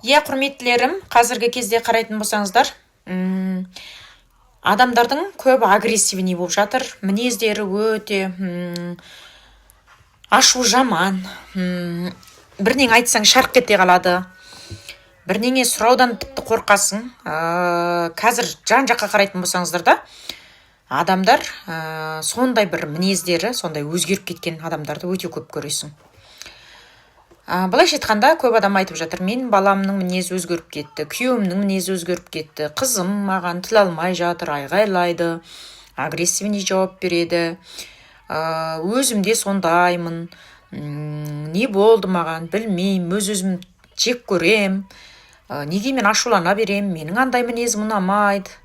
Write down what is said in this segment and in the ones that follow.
Иә, құрметтілерім, қазіргі кезде қарайтын болсаңыздар, адамдардың көбі агрессивный болып жатыр. Мінездері өте ашу жаман. Бірнең айтсаң шарқ кете қалады. Бірнеңе сұраудан тіпті қорқасың. Қазір жан жаққа қарайтын болсаңыздар да, адамдар сондай бір мінездері, сондай өзгеріп кеткен адамдарды өте көп көресің. Былайша айтқанда көп адам айтып жатыр, мен баламның мінезі өзгеріп кетті, күйеуімнің мінезі өзгеріп кетті, қызым маған тіл алмай жатыр, айғайлайды, агрессивный жауап береді, өзімде сондаймын, не болды маған білмеймін, өз-өзім жек көрем, неге мен ашулана берем, менің андай мінезім ұнамайды,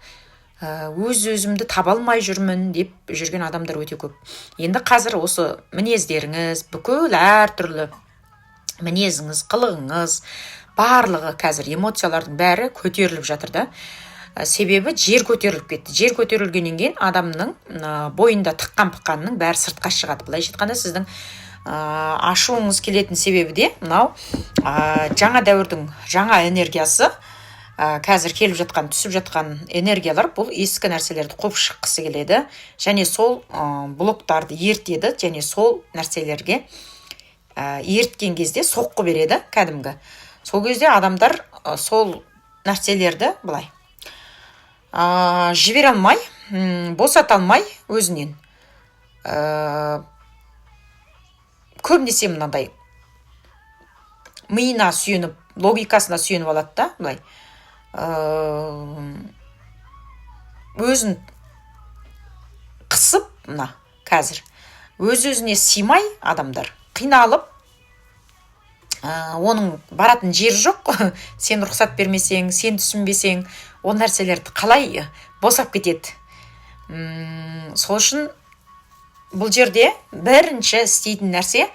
өз-өзімді таба алмай жүрмін деп жүрген адамдар өте көп. Енді қазір осы мінездеріңіз бүкіл әртүрлі мінезіңіз, қылығыңыз, барлығы қазір эмоциялардың бәрі көтеріліп жатыр да. Себебі жер көтеріліп кетті. Жер көтерілгеннен кейін адамның бойында тыққан-пыққанның бәрі сыртқа шығады. Былайша айтқанда сіздің ашуыңыз келетін себебі де мынау жаңа дәуірдің жаңа энергиясы, қазір келіп жатқан, түсіп жатқан энергиялар бұл ескі нәрселерді қуып шыққысы келеді, және сол блоктарды ертеді, және сол нәрселерге ерткен кезде соққы береді кәдімгі. Сол кезде адамдар сол нәрселерді былай жібере алмай, босата алмай өзінен. Көбінесе мынандай миына сүйеніп, логикасына сүйеніп алады да, былай. Өзін қысып, мына қазір өз-өзіне сыймай адамдар қиналып, оның баратын жері жоқ, сен рұқсат бермесең, сен түсінбесең, ол нәрселерді қалай босап кетеді. Сол үшін бұл жерде бірінші істейтін нәрсе,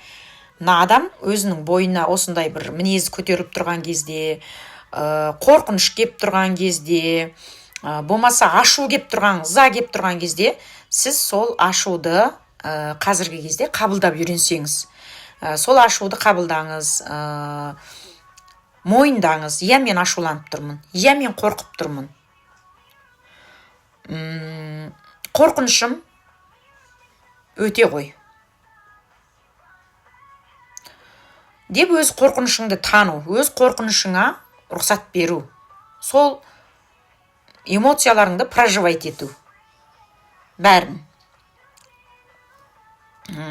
мына адам өзінің бойына осындай бір мінез көтеріп тұрған кезде, қорқыныш кеп тұрған кезде, болмаса ашу кеп тұрған, ыза кеп тұрған кезде, сіз сол ашуды қазіргі кезде қабылдап үйренсеңіз, сол ашуды қабылдаңыз, мойындаңыз, иә мен ашуланып тұрмын, иә мен қорқып тұрмын. Қорқынышым өте ғой. Деп өз қорқынышыңды тану, өз қорқынышыңа рұқсат беру, сол эмоцияларыңды проживать ету, бәрін.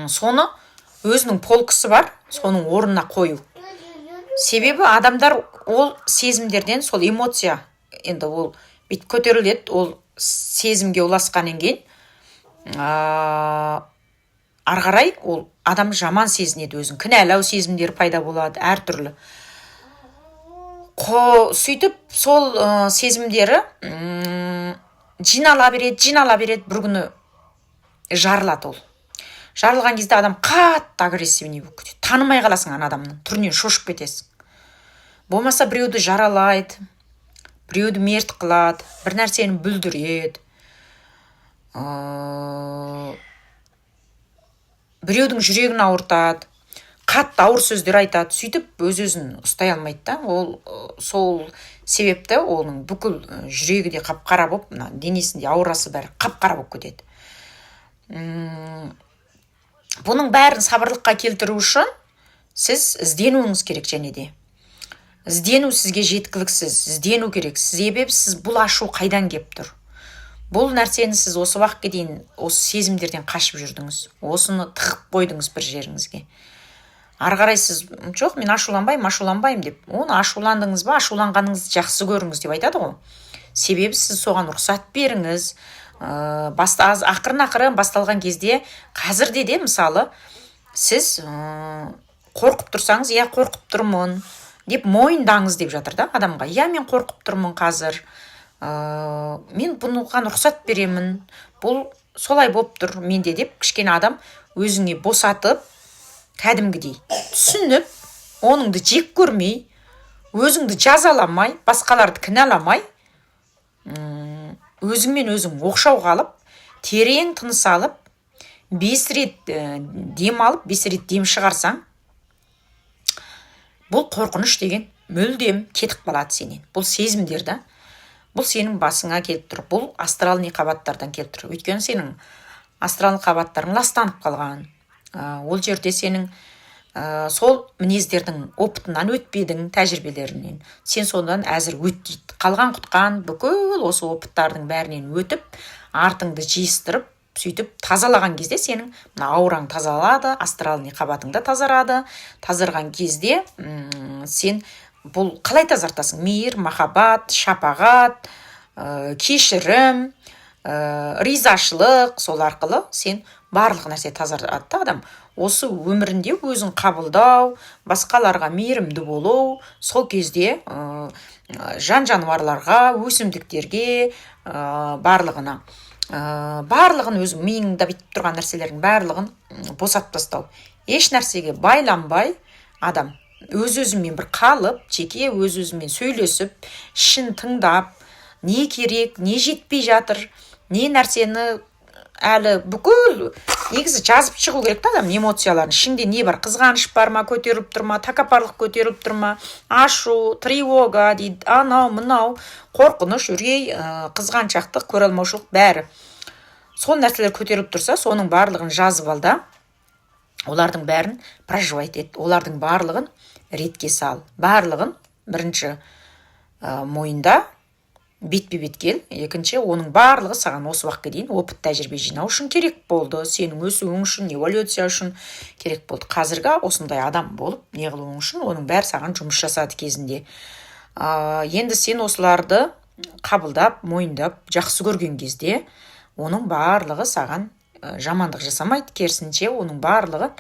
Соны өзінің полкысы бар, соның орнына қою. Себебі адамдар ол сезімдерден, сол эмоция, енді ол бет көтеріледі, ол сезімге ұласқаннан кейін, арғарай ол адам жаман сезінеді өзін, кінәлау сезімдері пайда болады, әртүрлі. Сөйтіп, сол сезімдері жинала береді, бір күні жарылады ол. Жарылған кезде адам қатты агрессивный болып кетеді. Танымай қаласың ана адамның, түрінен шошып кетесің. Болмаса біреуді жаралайды, біреуді мерт қылады, бір нәрсені бүлдіреді, біреудің жүрегін ауыртады, қатты ауыр сөздер айтады, сөйтіп өз-өзін ұстай алмайды да. Ол сол себепті оның бүкіл жүрегі де қап-қара болып, денесінде аурасы бәрі қап-қара болып кетеді. Бұның бәрін сабырлыққа келтіру үшін сіз ізденуіңіз керек, және де. Іздену сізге жеткіліксіз, іздену керек. Себебі сіз бұл ашу қайдан кеп тұр? Бұл нәрсені сіз осы уақытқа дейін осы сезімдерден қашып жүрдіңіз. Осыны тығып қойдыңыз бір жеріңізге. Ары қарай сіз, жоқ, мен ашуланбаймын деп. Оны ашуландыңыз ба, ашуланғаныңызды жақсы көріңіз деп айтады ғой. Себебі сіз соған рұқсат беріңіз. Ақырын басталған кезде, қазірде де мысалы, сіз қорқып тұрсаңыз, иә қорқып тұрмын деп мойындаңыз деп жатыр да адамға. Иә мен қорқып тұрмын қазір, мен бұған рұқсат беремін, бұл солай болып тұр менде деп кішкене адам өзіңе босатып, кәдімгідей түсініп, оныңды жек көрмей, өзіңді жазаламай, басқаларды кінәламай, өзіңмен өзің оқшау қалып, терең тыныс алып, 5 рет дем алып, 5 рет дем шығарсаң, бұл қорқыныш деген мүлдем кетіп қалады сенен. Бұл сезімдер да. Бұл сенің басыңа келіп тұр. Бұл астрални қабаттардан келіп тұр. Өйткені сенің астрални қабаттарың ластанып қалған. Ол жерде сенің сол мінездердің опытынан өтпедің, тәжірибелерінен. Сен содан әзір өт дейді. Қалған құтқан бүкіл осы опыттардың бәрінен өтіп, артыңды жиыстырып, сөйтіп тазалаған кезде сенің аураң тазалады, астрални қабатың да тазарады. Тазарған кезде сен бұл қалай тазартасың? Мейір, махаббат, шапағат, кешірім, ризашылық, сол арқылы сен барлық нәрсе тазартады адам. Осы өмірінде өзін қабылдау, басқаларға мейірімді болу, сол кезде жан жануарларға, өсімдіктерге, барлығын өзің миыңда бүйтіп тұрған нәрселердің барлығын босатып тастау. Еш нәрсеге байланбай адам өз-өзімен бір қалып, жеке өз-өзімен сөйлесіп, ішін тыңдап, не керек, не жетпей жатыр, не нәрсені әлі бүкіл негізі жазып шығу керек адам эмоцияларын. Ішінде не бар? Қызғаныш бар ма, көтеріліп тұр ма, тәкаппарлық көтеріліп тұр ма, ашу, тревога дейді, анау, мынау, қорқыныш, үрей, қызғаншақтық, көре алмаушылық бәрі. Сол нәрселер көтеріліп тұрса, соның барлығын жазып ал да, олардың бәрін проживать ет. Олардың барлығын ретке сал. Барлығын бірінші мойында бетпе-бет кел. Екінші, оның барлығы саған осы уақытқа дейін опыт тәжірибе жинау үшін керек болды. Сенің өсуің үшін, эволюция үшін керек болды. Қазіргі осындай адам болып, не қылуың үшін оның бәрі саған жұмыс жасады кезінде. Енді сен осыларды қабылдап, мойындап, жақсы көрген кезде, оның барлығы саған жамандық жасамайды. Керісінше, оның барлығы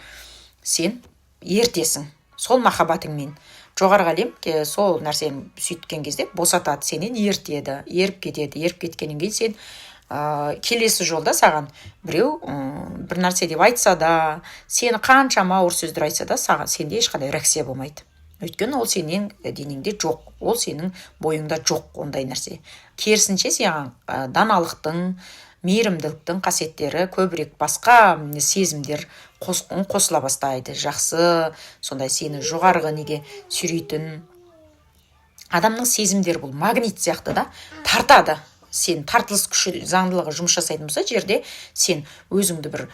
сен ертесің. Сол махаббатыңмен. Жоғарғы әлем сол нәрсені сөйткен кезде босатады, сенен ертеді, еріп кетеді. Еріп кеткеннен кейін сен келесі жолда саған біреу бір нәрсе деп айтса да, сені қаншама ауыр сөздер айтса да, саған сенде ешқандай реакция болмайды. Өйткені ол сенің денеңде жоқ, ол сенің бойыңда жоқ ондай нәрсе. Керісінше саған даналықтың, мейірімділіктің қасиеттері көбірек басқа сезімдер қосыла бастайды. Жақсы, сондай сені жоғарғы неге сүйрейтін. Адамның сезімдері бұл магнит сияқты да, тартады. Сен тартылыс күші заңдылығы жұмыс жасайтын болса, жерде сен өзіңді бір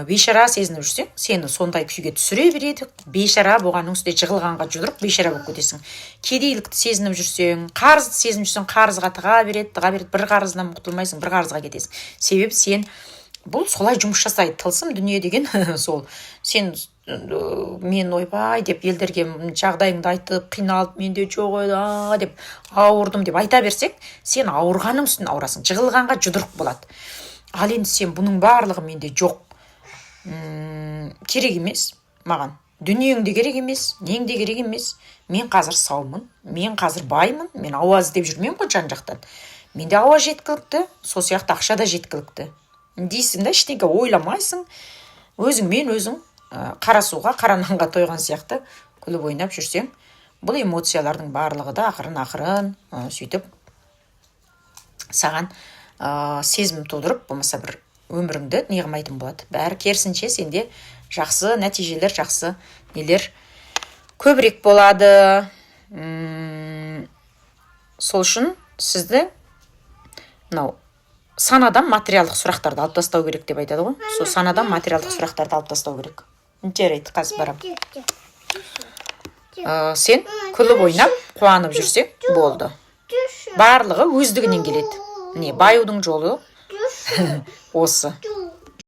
бейшара сезініп жүрсең, сені сондай күйге түсіре береді. Бейшара болғанның үстіне жығылғанға жұдырық бейшара болып кетесің. Кедейлікті сезініп жүрсең, қарызды сезініп жүрсең, қарызға тыға береді, бір қарыздан құтылмайсың, бір қарызға кетесің. Себебі сен бұл солай жұмыс жасайды. Тылсым дүние деген сол. Сен мен ойбай деп елдерге жағдайыңды айтып, қиналып, менде жоқ еді деп, ауырдым деп айта берсек, сен ауырғаның үстіне ауырасың, жығылғанға жұдырық болады. Ал енді сен бұның барлығы менде жоқ, керек емес маған, дүниең де керек емес, нең де керек емес, мен қазір саумын, мен қазір баймын, мен ауа іздеп жүрмеймін ғой жан жақтан, менде ауа жеткілікті, сол сияқты ақша да жеткілікті дейсің да, ештеңе ойламайсың, өзіңмен өзің қара суға, қара нанға тойған сияқты күліп ойнап жүрсең, бұл эмоциялардың барлығы да ақырын сөйтіп саған сезім тудырып, болмаса бір өміріңді неғылмайтын болады. Бәрі керісінше сенде жақсы нәтижелер, жақсы нелер көбірек болады. Сол үшін сізді санадан материалдық сұрақтарды алып тастау керек деп айтады ғой. Сол санадан материалдық сұрақтарды алып тастау керек. Жарайды, қазір барам. Сен күліп ойнап, қуанып жүрсең болды. Барлығы өздігінен келеді. Баюдың жолы осы.